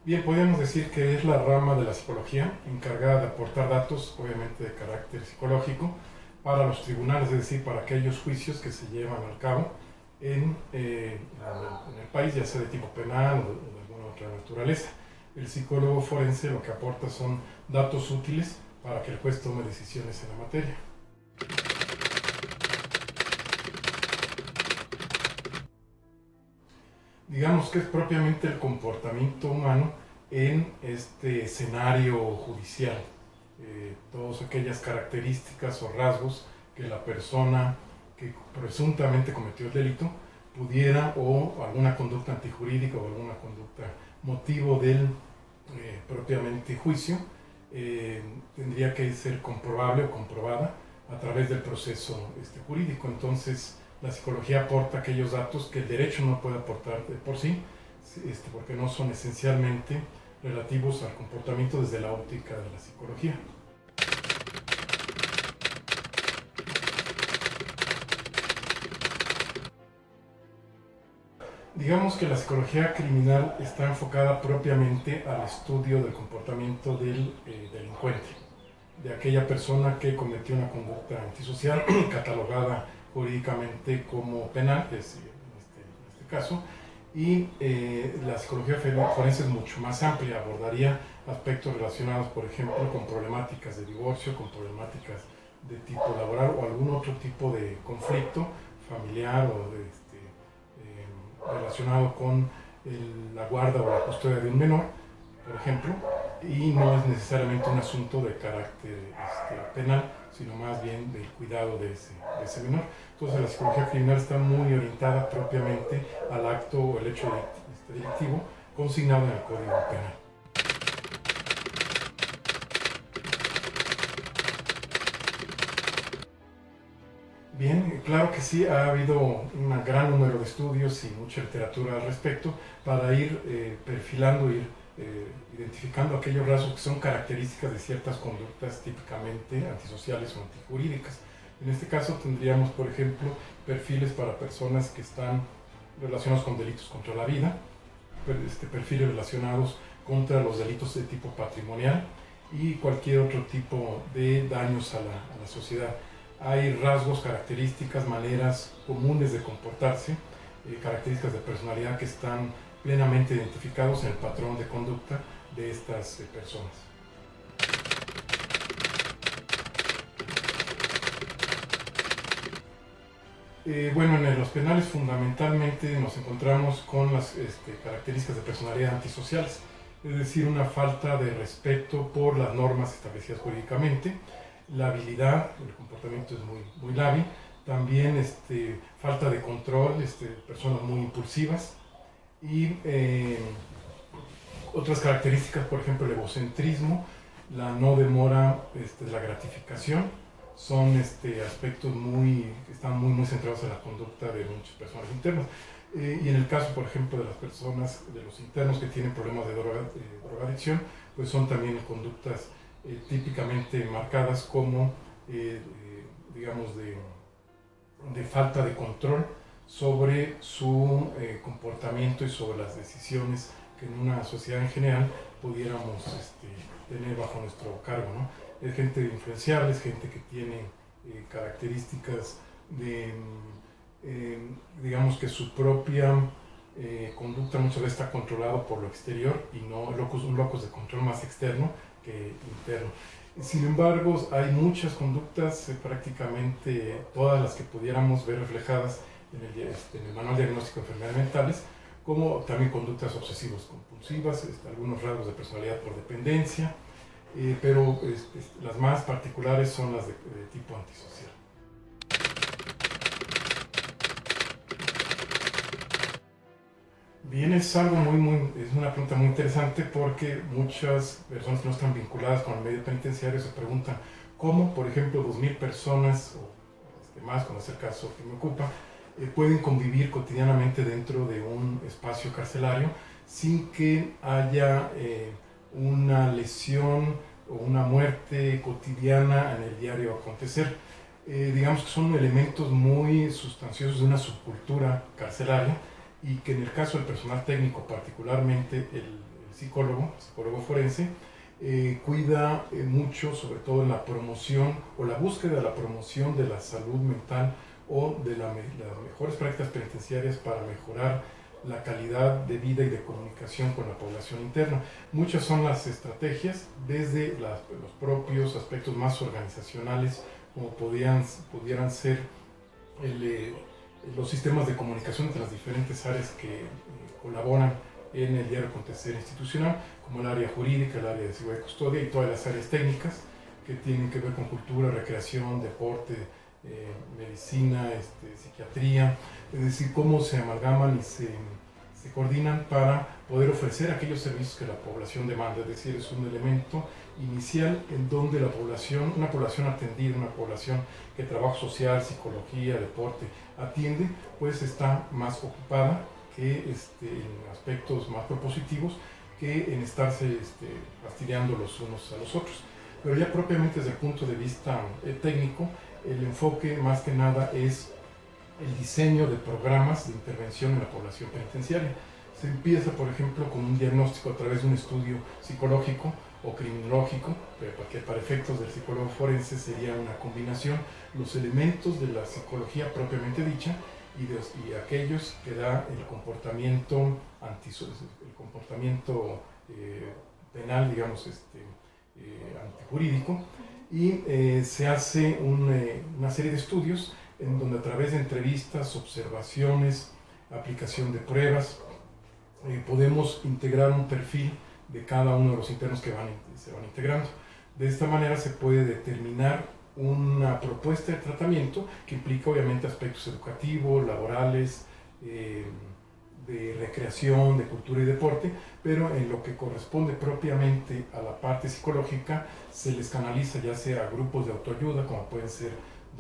Bien, podríamos decir que es la rama de la psicología encargada de aportar datos, obviamente de carácter psicológico, para los tribunales, es decir, para aquellos juicios que se llevan al cabo en el país, ya sea de tipo penal o de alguna otra naturaleza. El psicólogo forense lo que aporta son datos útiles para que el juez tome decisiones en la materia. Digamos que es propiamente el comportamiento humano en este escenario judicial. Todas aquellas características o rasgos que la persona que presuntamente cometió el delito pudiera, o alguna conducta antijurídica o alguna conducta motivo del propiamente juicio, tendría que ser comprobable o comprobada a través del proceso jurídico. Entonces, la psicología aporta aquellos datos que el derecho no puede aportar de por sí, porque no son esencialmente relativos al comportamiento desde la óptica de la psicología. Digamos que la psicología criminal está enfocada propiamente al estudio del comportamiento del delincuente, de aquella persona que cometió una conducta antisocial catalogada jurídicamente como penal, es decir, en este caso, y la psicología forense es mucho más amplia, abordaría aspectos relacionados, por ejemplo, con problemáticas de divorcio, con problemáticas de tipo laboral o algún otro tipo de conflicto familiar o relacionado con la guarda o la custodia de un menor, por ejemplo, y no es necesariamente un asunto de carácter penal, sino más bien del cuidado de ese menor. Entonces la psicología criminal está muy orientada propiamente al acto o el hecho delictivo consignado en el Código Penal. Bien, claro que sí, ha habido un gran número de estudios y mucha literatura al respecto para ir perfilando, identificando aquellos rasgos que son características de ciertas conductas típicamente antisociales o antijurídicas. En este caso tendríamos, por ejemplo, perfiles para personas que están relacionados con delitos contra la vida, perfiles relacionados contra los delitos de tipo patrimonial y cualquier otro tipo de daños a la sociedad. Hay rasgos, características, maneras comunes de comportarse, características de personalidad que están plenamente identificados en el patrón de conducta de estas personas. Bueno, en los penales fundamentalmente nos encontramos con las características de personalidad antisociales, es decir, una falta de respeto por las normas establecidas jurídicamente, la habilidad, el comportamiento es muy lábil, también falta de control, personas muy impulsivas y otras características, por ejemplo, el egocentrismo, la no demora de la gratificación, son aspectos que están muy centrados en la conducta de muchas personas internas. Y en el caso, por ejemplo, de las personas, de los internos que tienen problemas de drogadicción, pues son también conductas típicamente marcadas como, digamos, de falta de control sobre su comportamiento y sobre las decisiones que en una sociedad en general pudiéramos tener bajo nuestro cargo, ¿no? Es gente influenciable, es gente que tiene características de, digamos que su propia conducta muchas veces está controlado por lo exterior y no un locus de control más externo que interno. Sin embargo, hay muchas conductas, prácticamente todas las que pudiéramos ver reflejadas en el Manual Diagnóstico de Enfermedades Mentales, como también conductas obsesivas compulsivas, algunos rasgos de personalidad por dependencia, pero las más particulares son las de tipo antisocial. Bien, es una pregunta muy interesante porque muchas personas que no están vinculadas con el medio penitenciario se preguntan cómo, por ejemplo, 2000 personas o más, como es el caso que me ocupa, pueden convivir cotidianamente dentro de un espacio carcelario sin que haya una lesión o una muerte cotidiana en el diario acontecer. Digamos que son elementos muy sustanciosos de una subcultura carcelaria y que en el caso del personal técnico, particularmente el psicólogo forense, cuida mucho, sobre todo en la promoción o la búsqueda de la promoción de la salud mental o de las mejores prácticas penitenciarias para mejorar la calidad de vida y de comunicación con la población interna. Muchas son las estrategias, desde los propios aspectos más organizacionales, como pudieran ser los sistemas de comunicación entre las diferentes áreas que colaboran en el diario acontecer institucional, como el área jurídica, el área de seguridad y custodia y todas las áreas técnicas que tienen que ver con cultura, recreación, deporte, medicina, psiquiatría, es decir, cómo se amalgaman y se coordinan para poder ofrecer aquellos servicios que la población demanda. Es decir, es un elemento inicial en donde la población, una población atendida, una población que trabajo social, psicología, deporte atiende, pues está más ocupada que en aspectos más propositivos que en estarse fastidiando los unos a los otros. Pero ya propiamente desde el punto de vista técnico, el enfoque más que nada es el diseño de programas de intervención en la población penitenciaria. Se empieza, por ejemplo, con un diagnóstico a través de un estudio psicológico o criminológico, que para efectos del psicólogo forense sería una combinación, los elementos de la psicología propiamente dicha y aquellos que da el comportamiento, penal, digamos, antijurídico, y se hace una serie de estudios en donde a través de entrevistas, observaciones, aplicación de pruebas, podemos integrar un perfil de cada uno de los internos que se van integrando. De esta manera se puede determinar una propuesta de tratamiento que implica obviamente aspectos educativos, laborales, de recreación, de cultura y deporte, pero en lo que corresponde propiamente a la parte psicológica se les canaliza ya sea a grupos de autoayuda, como pueden ser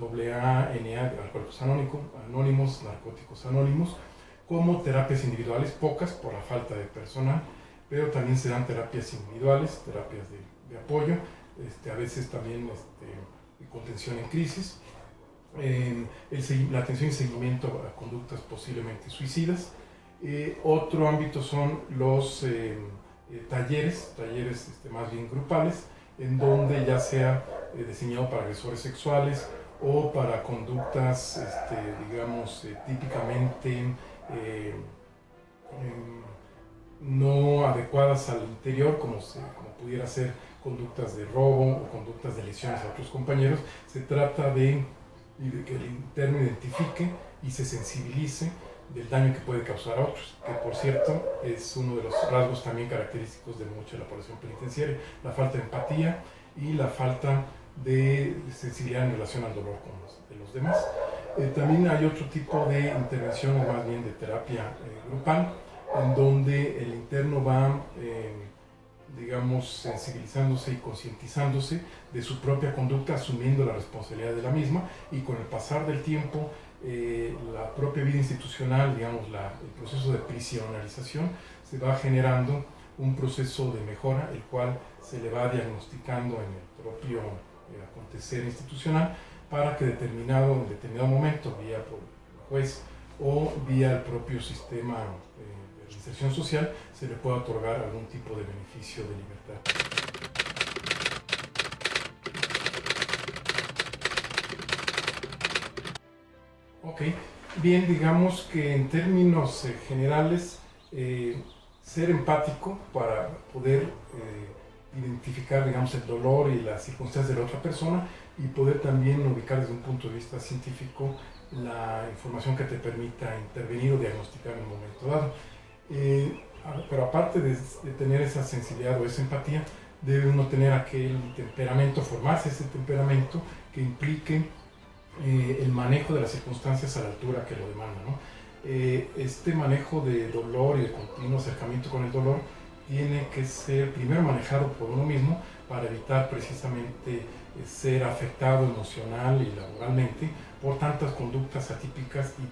AA, NA, Alcohólicos Anónimos, Narcóticos Anónimos, como terapias individuales, pocas por la falta de personal, pero también se dan terapias individuales, terapias de apoyo, a veces también contención en crisis, la atención y seguimiento a conductas posiblemente suicidas. Otro ámbito son los talleres más bien grupales, en donde ya sea diseñado para agresores sexuales o para conductas, digamos, típicamente no adecuadas al interior, como pudiera ser conductas de robo o conductas de lesiones a otros compañeros. Se trata de que el interno identifique y se sensibilice del daño que puede causar a otros, que por cierto es uno de los rasgos también característicos de mucha de la población penitenciaria, la falta de empatía y la falta de sensibilidad en relación al dolor de los demás. También hay otro tipo de intervenciones, más bien de terapia grupal, en donde el interno va, digamos, sensibilizándose y concientizándose de su propia conducta, asumiendo la responsabilidad de la misma, y con el pasar del tiempo, la propia vida institucional, digamos, el proceso de prisionalización, se va generando un proceso de mejora, el cual se le va diagnosticando en el propio acontecer institucional, para que en determinado momento, vía por el juez o vía el propio sistema de reinserción social, se le pueda otorgar algún tipo de beneficio de libertad. Ok, bien, digamos que en términos generales, ser empático para poder identificar, digamos, el dolor y las circunstancias de la otra persona, y poder también ubicar desde un punto de vista científico la información que te permita intervenir o diagnosticar en un momento dado. Pero aparte de tener esa sensibilidad o esa empatía, debe uno tener aquel temperamento, formarse ese temperamento que implique el manejo de las circunstancias a la altura que lo demanda, ¿no? Este manejo de dolor y de continuo acercamiento con el dolor tiene que ser primero manejado por uno mismo para evitar precisamente ser afectado emocional y laboralmente por tantas conductas atípicas y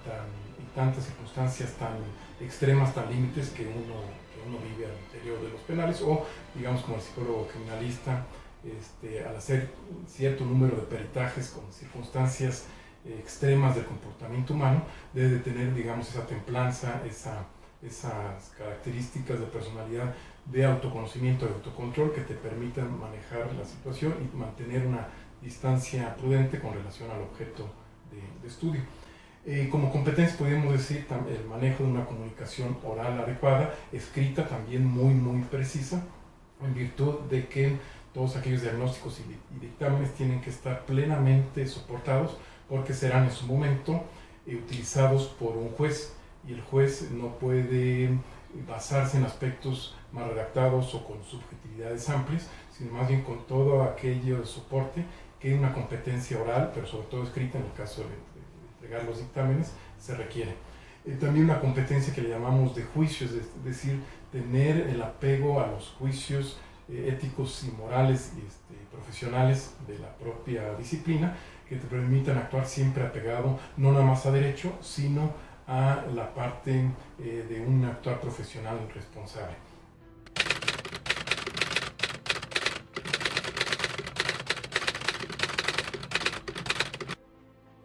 tantas circunstancias tan extremas, tan límites que uno vive al interior de los penales, o digamos como el psicólogo criminalista, al hacer cierto número de peritajes con circunstancias extremas del comportamiento humano, debe de tener, digamos, esa templanza, esas características de personalidad de autoconocimiento, de autocontrol, que te permitan manejar la situación y mantener una distancia prudente con relación al objeto de estudio. Como competencia podríamos decir el manejo de una comunicación oral adecuada, escrita también muy precisa, en virtud de que todos aquellos diagnósticos y dictámenes tienen que estar plenamente soportados porque serán en su momento utilizados por un juez, y el juez no puede basarse en aspectos mal redactados o con subjetividades amplias, sino más bien con todo aquello de soporte que una competencia oral, pero sobre todo escrita en el caso de entregar los dictámenes, se requiere. También una competencia que le llamamos de juicios, es decir, tener el apego a los juicios éticos y morales y profesionales de la propia disciplina, que te permitan actuar siempre apegado no nada más a derecho, sino a la parte de un actuar profesional responsable.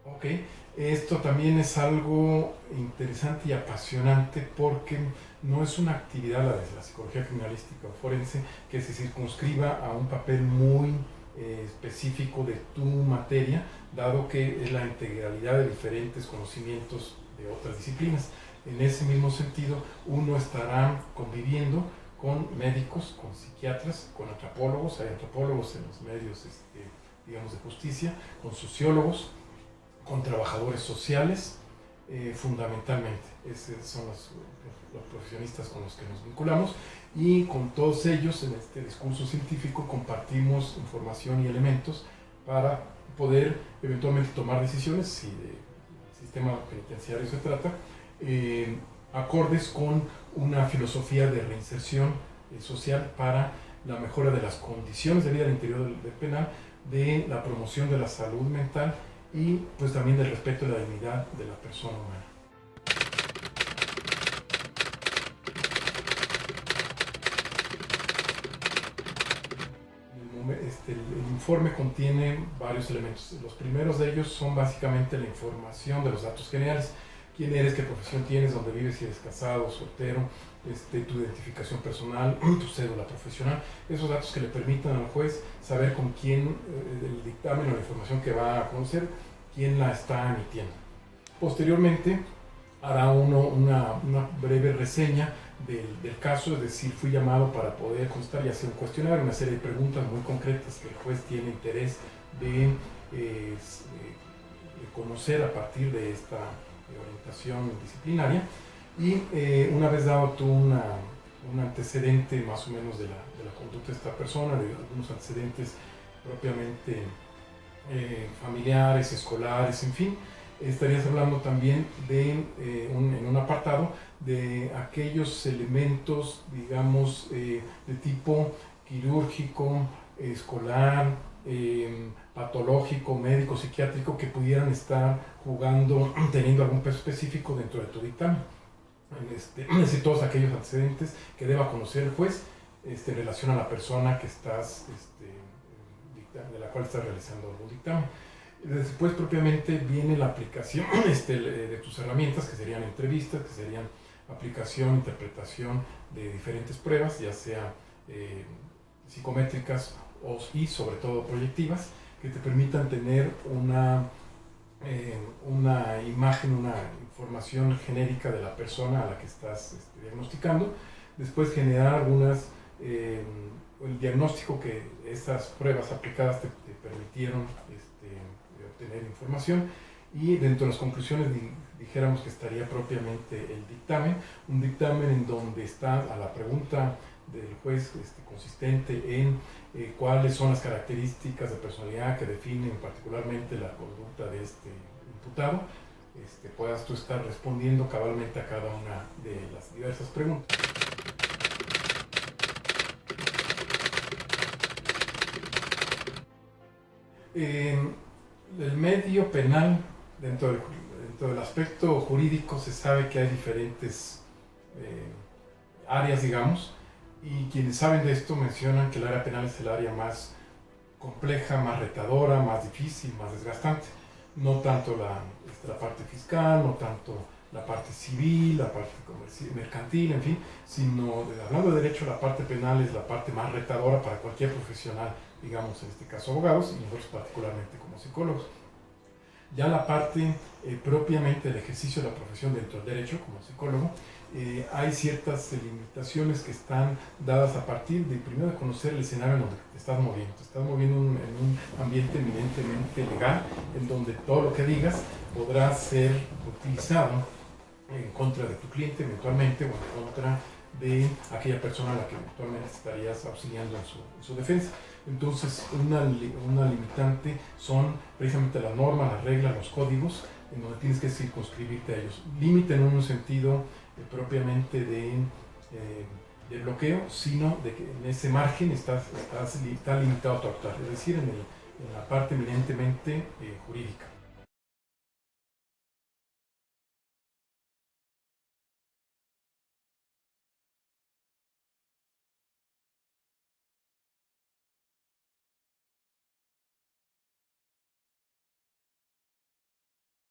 Ok, esto también es algo interesante y apasionante porque no es una actividad, la de la psicología criminalística o forense, que se circunscriba a un papel muy específico de tu materia, dado que es la integralidad de diferentes conocimientos de otras disciplinas. En ese mismo sentido, uno estará conviviendo con médicos, con psiquiatras, con antropólogos, hay antropólogos en los medios digamos, de justicia, con sociólogos, con trabajadores sociales, fundamentalmente. Esos son los profesionistas con los que nos vinculamos, y con todos ellos en este discurso científico compartimos información y elementos para poder eventualmente tomar decisiones, si de sistema penitenciario se trata, acordes con una filosofía de reinserción social para la mejora de las condiciones de vida al interior del penal, de la promoción de la salud mental y pues también del respeto de la dignidad de la persona humana. El informe contiene varios elementos. Los primeros de ellos son básicamente la información de los datos generales. Quién eres, qué profesión tienes, dónde vives, si eres casado, soltero, tu identificación personal, tu cédula profesional. Esos datos que le permitan al juez saber con quién el dictamen o la información que va a conocer, quién la está emitiendo. Posteriormente hará uno una breve reseña del caso, es decir, fui llamado para poder contestar y hacer un cuestionario, una serie de preguntas muy concretas que el juez tiene interés de conocer a partir de esta orientación disciplinaria, y una vez dado tú un antecedente más o menos de la conducta de esta persona, de algunos antecedentes propiamente familiares, escolares, en fin, estarías hablando también de, en un apartado, de aquellos elementos, digamos, de tipo quirúrgico, escolar, patológico, médico, psiquiátrico, que pudieran estar jugando, teniendo algún peso específico dentro de tu dictamen. Es decir, todos aquellos antecedentes que deba conocer el juez en relación a la persona que estás, de la cual estás realizando algún dictamen. Después propiamente viene la aplicación de tus herramientas, que serían entrevistas, que serían aplicación, interpretación de diferentes pruebas, ya sea psicométricas y sobre todo proyectivas, que te permitan tener una imagen, una información genérica de la persona a la que estás diagnosticando. Después generar el diagnóstico que estas pruebas aplicadas te permitieron obtener información, y dentro de las conclusiones dijéramos que estaría propiamente el dictamen, un dictamen en donde está a la pregunta del juez consistente en cuáles son las características de personalidad que definen particularmente la conducta de este imputado, puedas tú estar respondiendo cabalmente a cada una de las diversas preguntas. El medio penal, dentro del aspecto jurídico, se sabe que hay diferentes áreas, digamos, y quienes saben de esto mencionan que el área penal es el área más compleja, más retadora, más difícil, más desgastante. No tanto la parte fiscal, no tanto la parte civil, la parte mercantil, en fin, sino hablando de derecho, la parte penal es la parte más retadora para cualquier profesional, digamos en este caso abogados y nosotros particularmente como psicólogos. Ya la parte propiamente del ejercicio de la profesión dentro del derecho como psicólogo, hay ciertas limitaciones que están dadas a partir de, primero, de conocer el escenario en donde te estás moviendo. Te estás moviendo en un ambiente eminentemente legal, en donde todo lo que digas podrá ser utilizado en contra de tu cliente eventualmente o en contra de aquella persona a la que eventualmente estarías auxiliando en su defensa. Entonces, una limitante son precisamente las normas, las reglas, los códigos, en donde tienes que circunscribirte a ellos. Límite en un sentido propiamente de bloqueo, sino de que en ese margen está limitado tu actuar, es decir, en la parte eminentemente jurídica.